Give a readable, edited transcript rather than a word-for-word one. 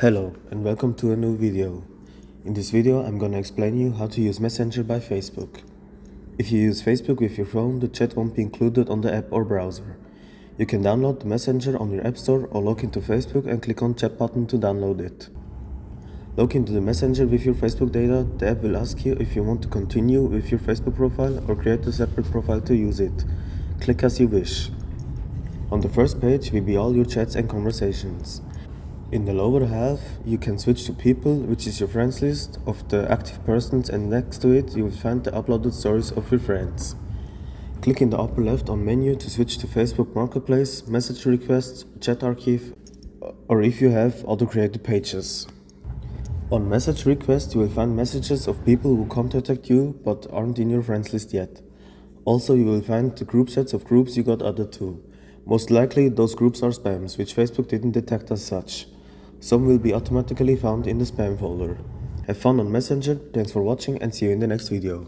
Hello and welcome to a new video. In this video I'm gonna explain you how to use Messenger by Facebook. If you use Facebook with your phone, the chat won't be included on the app or browser. You can download the Messenger on your App Store or log into Facebook and click on chat button to download it. Log into the Messenger with your Facebook data. The app will ask you if you want to continue with your Facebook profile or create a separate profile to use it. Click as you wish. On the first page will be all your chats and conversations. In the lower half, you can switch to People, which is your friends list of the active persons, and next to it you will find the uploaded stories of your friends. Click in the upper left on Menu to switch to Facebook Marketplace, Message Requests, Chat Archive, or if you have auto-created pages. On Message Request, you will find messages of people who contacted you but aren't in your friends list yet. Also, you will find the group chats of groups you got added to. Most likely, those groups are spams, which Facebook didn't detect as such. Some will be automatically found in the spam folder. Have fun on Messenger, thanks for watching and see you in the next video.